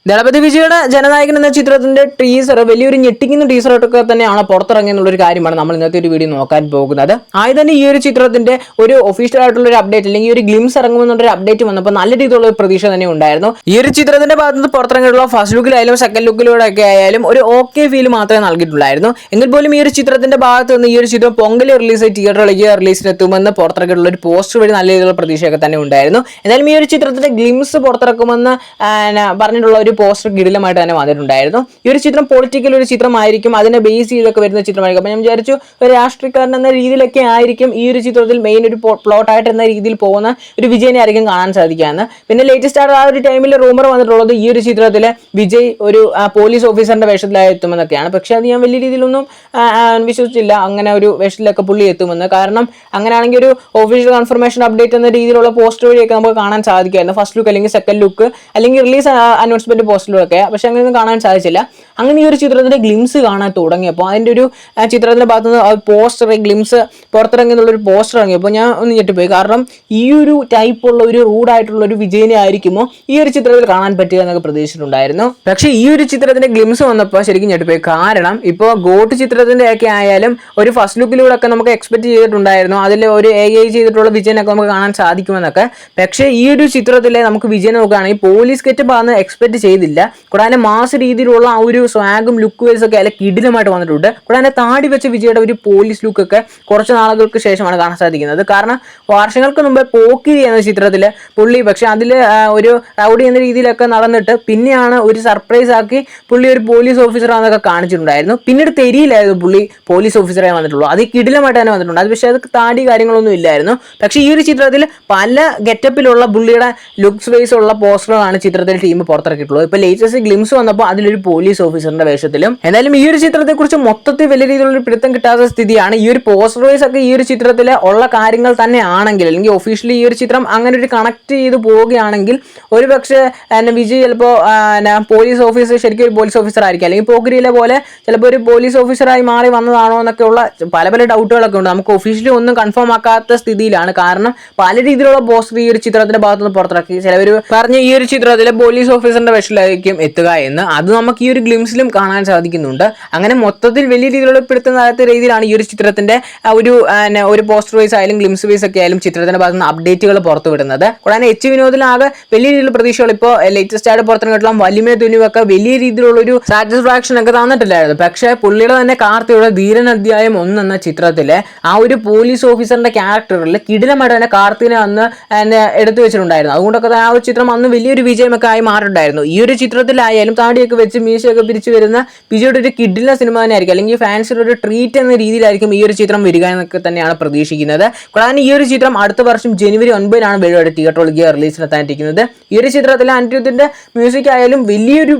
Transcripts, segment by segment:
ദളപതി വിജയുടെ ജനനായകൻ എന്ന ചിത്രത്തിന്റെ ടീസർ വലിയൊരു ഞെട്ടിക്കുന്ന ടീസറൊക്കെ തന്നെയാണ് പുറത്തിറങ്ങിയെന്നുള്ളൊരു കാര്യമാണ് നമ്മൾ ഇന്നത്തെ ഒരു വീഡിയോ നോക്കാൻ പോകുന്നത്. ആദ്യം തന്നെ ഈ ഒരു ചിത്രത്തിന്റെ ഒരു ഒഫീഷ്യൽ ആയിട്ടുള്ള ഒരു അപ്ഡേറ്റ് അല്ലെങ്കിൽ ഒരു ഗ്ലിംസ് ഇറങ്ങുമെന്നുള്ളൊരു അപ്ഡേറ്റ് വന്നപ്പോൾ നല്ല രീതിയിലുള്ള ഒരു പ്രതീക്ഷ തന്നെ ഉണ്ടായിരുന്നു. ഈ ഒരു ചിത്രത്തിന്റെ ഭാഗത്ത് നിന്ന് പുറത്തിറങ്ങിയിട്ടുള്ള ഫസ്റ്റ് ലുക്കിലായാലും സെക്കൻഡ് ലുക്കിലൂടെ ഒക്കെ ആയാലും ഒരു ഓക്കെ ഫീൽ മാത്രമേ നൽകിയിട്ടുള്ളായിരുന്നു. എങ്കിൽ പോലും ഈ ഒരു ചിത്രത്തിന്റെ ഭാഗത്ത് നിന്ന് ഈ ഒരു ചിത്രം പൊങ്കൽ റിലീസ് തിയേറ്ററിലേക്ക് റിലീസിനെത്തുമെന്ന് പുറത്തിറക്കിയിട്ടുള്ള ഒരു പോസ്റ്റർ വഴി നല്ല രീതിയിലുള്ള പ്രതീക്ഷയൊക്കെ തന്നെ ഉണ്ടായിരുന്നു. എന്നാലും ഈ ഒരു ചിത്രത്തിന്റെ ഗ്ലിംസ് പുറത്തിറക്കുമെന്ന് പറഞ്ഞിട്ടുള്ള ഒരു പോസ്റ്റർ കിടിലമായിട്ട് തന്നെ വന്നിട്ടുണ്ടായിരുന്നു. ഈ ഒരു ചിത്രം പൊളിറ്റിക്കൽ ഒരു ചിത്രമായിരിക്കും, അതിനെ ബേസ് ചെയ്തൊക്കെ വരുന്ന ചിത്രമായിരിക്കും. അപ്പം ഞാൻ വിചാരിച്ചു ഒരു രാഷ്ട്രീയക്കാരൻ എന്ന രീതിയിലൊക്കെ ആയിരിക്കും ഈ ഒരു ചിത്രത്തിൽ മെയിൻ ഒരു പ്ലോട്ടായിട്ട് എന്ന രീതിയിൽ പോകുന്ന ഒരു വിജയനെ ആയിരിക്കും കാണാൻ സാധിക്കാന്ന്. പിന്നെ ലേറ്റസ്റ്റ് ആയിട്ട് ആ ഒരു ടൈമിൽ റൂമർ വന്നിട്ടുള്ളത് ഈ ഒരു ചിത്രത്തിൽ വിജയ് ഒരു പോലീസ് ഓഫീസറിന്റെ വേഷത്തിലായി എത്തുമെന്നൊക്കെയാണ്. പക്ഷെ അത് ഞാൻ വലിയ രീതിയിലൊന്നും വിശ്വസിച്ചില്ല അങ്ങനെ ഒരു വേഷത്തിലൊക്കെ പുള്ളി എത്തുമെന്ന്. കാരണം അങ്ങനെയാണെങ്കിൽ ഒരു ഒഫീഷ്യൽ കൺഫർമേഷൻ അപ്ഡേറ്റ് എന്ന രീതിയിലുള്ള പോസ്റ്റർ വഴിയൊക്കെ നമുക്ക് കാണാൻ സാധിക്കുമായിരുന്നു. ഫസ്റ്റ് ലുക്ക് അല്ലെങ്കിൽ സെക്കൻഡ് ലുക്ക് അല്ലെങ്കിൽ റിലീസ് അനൗൺസ്മെന്റ് പോസ്റ്ററിലൊക്കെ. പക്ഷെ അങ്ങനെയൊന്നും കാണാൻ സാധിച്ചില്ല. അങ്ങനെ ഈ ഒരു ചിത്രത്തിന്റെ ഗ്ലിംസ് കാണാൻ തുടങ്ങിയപ്പോൾ അതിന്റെ ഒരു ചിത്രത്തിന്റെ ഭാഗത്തുനിന്ന് പോസ്റ്റർ ഗ്ലിംസ് പുറത്തിറങ്ങിയെന്നുള്ളൊരു പോസ്റ്റർ ഇറങ്ങിയപ്പോൾ ഞാൻ ഒന്ന് ഞെട്ടിപ്പോയി. കാരണം ഈ ഒരു ടൈപ്പുള്ള ഒരു റൂഡായിട്ടുള്ള ഒരു വിജയനെ ആയിരിക്കുമോ ഈ ഒരു ചിത്രത്തിൽ കാണാൻ പറ്റുക എന്നൊക്കെ പ്രതീക്ഷിച്ചിട്ടുണ്ടായിരുന്നു. പക്ഷേ ഈ ഒരു ചിത്രത്തിന്റെ ഗ്ലിംസ് വന്നപ്പോൾ ശരിക്കും ഞെട്ടിപ്പോയി. കാരണം ഇപ്പോൾ ഗോട്ട് ചിത്രത്തിന്റെ ഒക്കെ ആയാലും ഒരു ഫസ്റ്റ് ലുക്കിലൂടെ ഒക്കെ നമുക്ക് എക്സ്പെക്ട് ചെയ്തിട്ടുണ്ടായിരുന്നു അതിൽ ഒരു AI ചെയ്തിട്ടുള്ള വിജയനൊക്കെ നമുക്ക് കാണാൻ സാധിക്കുമെന്നൊക്കെ. പക്ഷേ ഈ ഒരു ചിത്രത്തിലെ നമുക്ക് വിജയനെ നോക്കുകയാണെങ്കിൽ പോലീസ് ഗെറ്റപ്പ് ആണെന്ന് എക്സ്പെക്ട് ചെയ്തില്ല. കൂടാതെ മാസ് രീതിയിലുള്ള ആ ഒരു സ്വാഗും ലുക്ക് വൈസ് ഒക്കെ അല്ല കിടിലമായിട്ട് വന്നിട്ടുണ്ട്. കൂടാതെ താടി വെച്ച വിജയുടെ ഒരു പോലീസ് ലുക്കൊക്കെ കുറച്ച് നാളുകൾക്ക് ശേഷമാണ് കാണാൻ സാധിക്കുന്നത്. കാരണം വർഷങ്ങൾക്ക് മുമ്പ് പോക്കിരി എന്ന ചിത്രത്തിൽ പുള്ളി പക്ഷെ അതിൽ ഒരു റൗഡി എന്ന രീതിയിലൊക്കെ നടന്നിട്ട് പിന്നെയാണ് ഒരു സർപ്രൈസ് ആക്കി പുള്ളി ഒരു പോലീസ് ഓഫീസറാണെന്നൊക്കെ കാണിച്ചിട്ടുണ്ടായിരുന്നു. പിന്നീട് തെരിയിലായിരുന്നു പുള്ളി പോലീസ് ഓഫീസറായി വന്നിട്ടുള്ളൂ. അത് കിടിലമായിട്ട് തന്നെ വന്നിട്ടുണ്ട്. അത് പക്ഷേ അത് താടി കാര്യങ്ങളൊന്നും ഇല്ലായിരുന്നു. പക്ഷേ ഈ ഒരു ചിത്രത്തിൽ പല ഗെറ്റപ്പിലുള്ള പുള്ളിയുടെ ലുക്സ് വൈസ് ഉള്ള പോസ്റ്ററുകളാണ് ചിത്രത്തിൽ ടീം പുറത്തിറക്കിയിട്ടുള്ളത്. ഇപ്പൊ ലേറ്റസ്റ്റ് ഗ്ലിംസ് വന്നപ്പോൾ അതിലൊരു പോലീസ് ഓഫീസറിന്റെ വേഷത്തിലും. എന്തായാലും ഈ ഒരു ചിത്രത്തെ കുറിച്ച് മൊത്തത്തിൽ വലിയ രീതിയിലുള്ള പിടുത്തം കിട്ടാത്ത സ്ഥിതിയാണ്. ഈ ഒരു പോസ്റ്റർ വൈസ് ഒക്കെ ഈ ഒരു ചിത്രത്തിലെ ഉള്ള കാര്യങ്ങൾ തന്നെ ആണെങ്കിൽ അല്ലെങ്കിൽ ഒഫീഷ്യലി ഈ ഒരു ചിത്രം അങ്ങനെ ഒരു കണക്ട് ചെയ്ത് പോവുകയാണെങ്കിൽ ഒരു പക്ഷേ വിജയ് ചിലപ്പോൾ പോലീസ് ഓഫീസർ ശരിക്കും ഒരു പോലീസ് ഓഫീസർ ആയിരിക്കും, അല്ലെങ്കിൽ പോക്കിരിയിലെ പോലെ ചിലപ്പോൾ ഒരു പോലീസ് ഓഫീസറായി മാറി വന്നതാണോ എന്നൊക്കെ ഉള്ള പല പല ഡൗട്ടുകളൊക്കെ ഉണ്ട്. നമുക്ക് ഒഫീഷ്യലി ഒന്നും കൺഫേം ആക്കാത്ത സ്ഥിതിയിലാണ്. കാരണം പല രീതിയിലുള്ള പോസ്റ്റർ ഈ ഒരു ചിത്രത്തിന്റെ ഭാഗത്തുനിന്ന് പുറത്തിറക്കി. ചിലവർ പറഞ്ഞ ഈ ഒരു ചിത്രത്തിലെ പോലീസ് ഓഫീസറിന്റെ വേഷത്തിലായിരിക്കും എത്തുക എന്ന്. അത് നമുക്ക് ഈ ഒരു ഗ്ലിംസിലും കാണാൻ സാധിക്കുന്നുണ്ട്. അങ്ങനെ മൊത്തത്തിൽ വലിയ രീതിയിലുള്ള പിടുത്തം നടത്ത രീതിയിലാണ് ഈ ഒരു ചിത്രത്തിന്റെ ഒരു പോസ്റ്റർ വൈസ് ആയാലും ഗ്ലിംസ് വൈസ് ഒക്കെ ആയാലും ചിത്രത്തിന്റെ ഭാഗത്തുനിന്ന് അപ്ഡേറ്റുകൾ പുറത്തു വിടുന്നത്. കൂടാതെ വിനോദിലാകെ വലിയ രീതിയിലുള്ള പ്രതീക്ഷകൾ ഇപ്പോൾ ലേറ്റസ്റ്റ് ആയിട്ട് പുറത്തിറങ്ങിയിട്ടുള്ള വലിയ തുനിവൊക്കെ വലിയ രീതിയിലുള്ള ഒരു സാറ്റിസ്ഫാക്ഷൻ ഒക്കെ തന്നിട്ടില്ലായിരുന്നു. പക്ഷേ പുള്ളിയുടെ തന്നെ കാർത്തിയുടെ ധീരൻ അധ്യായം 1 എന്ന ചിത്രത്തിലെ ആ ഒരു പോലീസ് ഓഫീസറിന്റെ ക്യാരക്ടറിൽ കിടിലമായിട്ട് തന്നെ കാർത്തിനെ അന്ന് എടുത്തു വെച്ചിട്ടുണ്ടായിരുന്നു. അതുകൊണ്ടൊക്കെ ആ ഒരു ചിത്രം അന്ന് വലിയൊരു വിജയമൊക്കെ ആയി മാറിയിട്ടുണ്ടായിരുന്നു. ഈ ഒരു ചിത്രത്തിലായാലും താടിയൊക്കെ വെച്ച് മീശയൊക്കെ പിരിച്ചു വരുന്ന വിജയുടെ ഒരു കിഡിലെ സിനിമ തന്നെ ആയിരിക്കും, അല്ലെങ്കിൽ ഫാൻസിന്റെ ഒരു ട്രീറ്റ് എന്ന രീതിയിലായിരിക്കും ഈ ഒരു ചിത്രം വരിക എന്നൊക്കെ തന്നെയാണ് പ്രതീക്ഷിക്കുന്നത്. കൂടാതെ ഈ ഒരു ചിത്രം അടുത്ത വർഷം ജനുവരി 9 വെളിയോടെ തിയേറ്ററിലേക്ക് റിലീസിനെത്താനിരിക്കുന്നത്. ഈ ഒരു ചിത്രത്തിലെ അനിരുദ്ധിന്റെ മ്യൂസിക് ആയാലും വലിയൊരു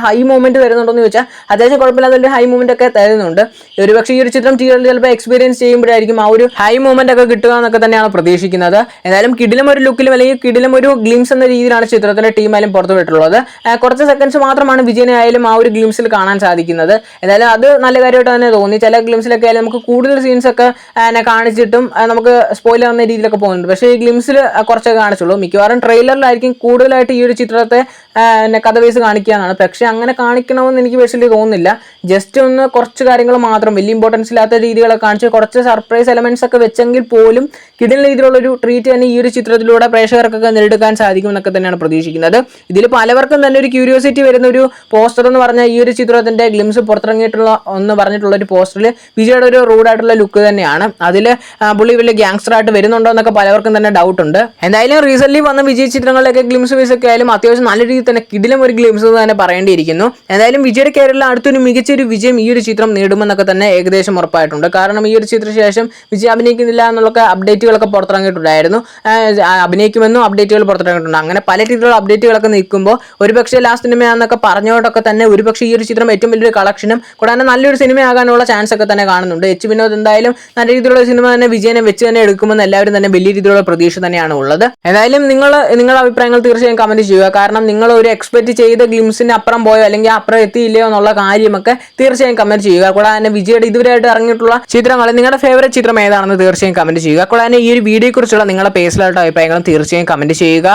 ഹൈ മൂവ്മെന്റ് വരുന്നുണ്ടെന്ന് ചോദിച്ചാൽ അത്യാവശ്യം കുഴപ്പമില്ലാത്ത ഹൈ മൂവ്മെന്റ് ഒക്കെ തരുന്നുണ്ട്. ഒരുപക്ഷെ ഈ ഒരു ചിത്രം തിയേറ്ററിൽ ചിലപ്പോൾ എക്സ്പീരിയൻസ് ചെയ്യുമ്പോഴായിരിക്കും ആ ഒരു ഹൈ മൂവ്മെന്റ് ഒക്കെ കിട്ടുക എന്നൊക്കെ തന്നെയാണ് പ്രതീക്ഷിക്കുന്നത്. എന്തായാലും കിടിലം ഒരു ലുക്കിലും അല്ലെങ്കിൽ കിടിലം ഒരു ഗ്ലിംസ് എന്ന രീതിയിലാണ് ചിത്രത്തിന്റെ ടീമായാലും പുറത്തുവിട്ടുള്ളത്. കുറച്ച് സെക്കൻഡ്സ് മാത്രമാണ് വിജയനെ ആയാലും ആ ഒരു ഗ്ലിംസിൽ കാണാൻ സാധിക്കുന്നത്. എന്തായാലും അത് നല്ല കാര്യമായിട്ട് തന്നെ തോന്നി. ചില ഗ്ലിംസിലൊക്കെ ആയാലും നമുക്ക് കൂടുതൽ സീൻസ് ഒക്കെ കാണിച്ചിട്ടും നമുക്ക് സ്പോയിലർ എന്ന രീതിയിലൊക്കെ പോകുന്നുണ്ട്. പക്ഷേ ഈ ഗ്ലിംസിൽ കുറച്ചൊക്കെ കാണിച്ചുള്ളൂ. മിക്കവാറും ട്രെയിലറിലായിരിക്കും കൂടുതലായിട്ട് ഈ ഒരു ചിത്രത്തെ കഥ ബേസ് കാണിക്കുക എന്നാണ്. പക്ഷെ അങ്ങനെ കാണിക്കണമെന്ന് എനിക്ക് പേഴ്സണലി തോന്നുന്നില്ല. ജസ്റ്റ് ഒന്ന് കുറച്ച് കാര്യങ്ങൾ മാത്രം വലിയ ഇമ്പോർട്ടൻസ് ഇല്ലാത്ത രീതികളൊക്കെ കാണിച്ച് കുറച്ച് സർപ്രൈസ് എലമെന്റ്സ് ഒക്കെ വെച്ചെങ്കിൽ പോലും കിടിലൻ രീതിയിലുള്ള ഒരു ട്രീറ്റ് തന്നെ ഈ ഒരു ചിത്രത്തിലൂടെ പ്രേക്ഷകർക്കൊക്കെ നേടിയെടുക്കാൻ സാധിക്കും എന്നൊക്കെ തന്നെയാണ് പ്രതീക്ഷിക്കുന്നത്. ഇതിൽ പലവർക്കും തന്നെ ഒരു ക്യൂരിയോസിറ്റി വരുന്ന ഒരു പോസ്റ്റർ എന്ന് പറഞ്ഞാൽ ഈ ഒരു ചിത്രത്തിന്റെ ഗ്ലിംസ് പുറത്തിറങ്ങിയിട്ടുള്ള പറഞ്ഞിട്ടുള്ള ഒരു പോസ്റ്ററിൽ വിജയുടെ ഒരു റൂഡായിട്ടുള്ള ലുക്ക് തന്നെയാണ്. അതിൽ പുള്ളി വലിയ ഗ്യാങ്സ്റ്റർ ആയിട്ട് വരുന്നുണ്ടോ എന്നൊക്കെ പലവർക്കും തന്നെ ഡൗട്ട് ഉണ്ട്. എന്തായാലും റീസെന്റ് വന്ന വിജയ് ചിത്രങ്ങളിലൊക്കെ ഗ്ലിംസ് വൈസ് ഒക്കെ ആയാലും അത്യാവശ്യം നല്ല രീതിയിൽ തന്നെ കിടിലം ഒരു ഗ്ലിംസ് തന്നെ പറയേണ്ടിയിരിക്കുന്നു. എന്തായാലും വിജയുടെ കരിയറിൽ അടുത്തൊരു മികച്ചൊരു വിജയം ഈ ഒരു ചിത്രം നേടുമെന്നൊക്കെ തന്നെ ഏകദേശം ഉറപ്പായിട്ടുണ്ട്. കാരണം ഈ ഒരു ചിത്രത്തിന് ശേഷം വിജയ് അഭിനയിക്കുന്നില്ല എന്നുള്ള അപ്ഡേറ്റുകളൊക്കെ പുറത്തിറങ്ങിയിട്ടുണ്ടായിരുന്നു. അഭിനയിക്കുമെന്നും അപ്ഡേറ്റുകൾ പുറത്തിറങ്ങിയിട്ടുണ്ട്. അങ്ങനെ പല രീതിയിലുള്ള അപ്ഡേറ്റുകളൊക്കെ നിൽക്കുമ്പോൾ ഒരുപക്ഷെ ലാസ്റ്റ് സിനിമയാണെന്നൊക്കെ പറഞ്ഞുകൊണ്ടൊക്കെ തന്നെ ഒരുപക്ഷെ ഈ ഒരു ചിത്രം ഏറ്റവും വലിയൊരു കളക്ഷനും കൂടാതെ നല്ലൊരു സിനിമയാകാനുള്ള ചാൻസ് ഒക്കെ തന്നെ കാണുന്നുണ്ട്. വിനോദ് എന്തായാലും നല്ല രീതിയിലുള്ള സിനിമ തന്നെ വിജയനെ വെച്ച് തന്നെ എടുക്കുമെന്ന് എല്ലാവരും തന്നെ വലിയ രീതിയിലുള്ള പ്രതീക്ഷ തന്നെയാണ് ഉള്ളത്. എന്തായാലും നിങ്ങളുടെ അഭിപ്രായങ്ങൾ തീർച്ചയായും കമന്റ് ചെയ്യുക. കാരണം നിങ്ങൾ ഒരു എക്സ്പെക്ട് ചെയ്ത ഗ്ലിംസിന് അപ്പുറം പോയോ അല്ലെങ്കിൽ അപ്പുറം എത്തിയില്ലയോ എന്നുള്ള കാര്യമൊക്കെ തീർച്ചയായും കമന്റ് ചെയ്യുക. കൂടാതെ തന്നെ വിജയുടെ ഇതുവരെയായിട്ട് ഇറങ്ങിയിട്ടുള്ള ചിത്രങ്ങൾ നിങ്ങളുടെ ഫേവറേറ്റ് ചിത്രം ഏതാണെന്ന് തീർച്ചയായും കമന്റ് ചെയ്യുക. കൂടാതെ ഈ ഒരു വീഡിയോയെ കുറിച്ചുള്ള നിങ്ങളുടെ പേഴ്സണലായിട്ട് അഭിപ്രായങ്ങളും തീർച്ചയായും കമന്റ് ചെയ്യുക.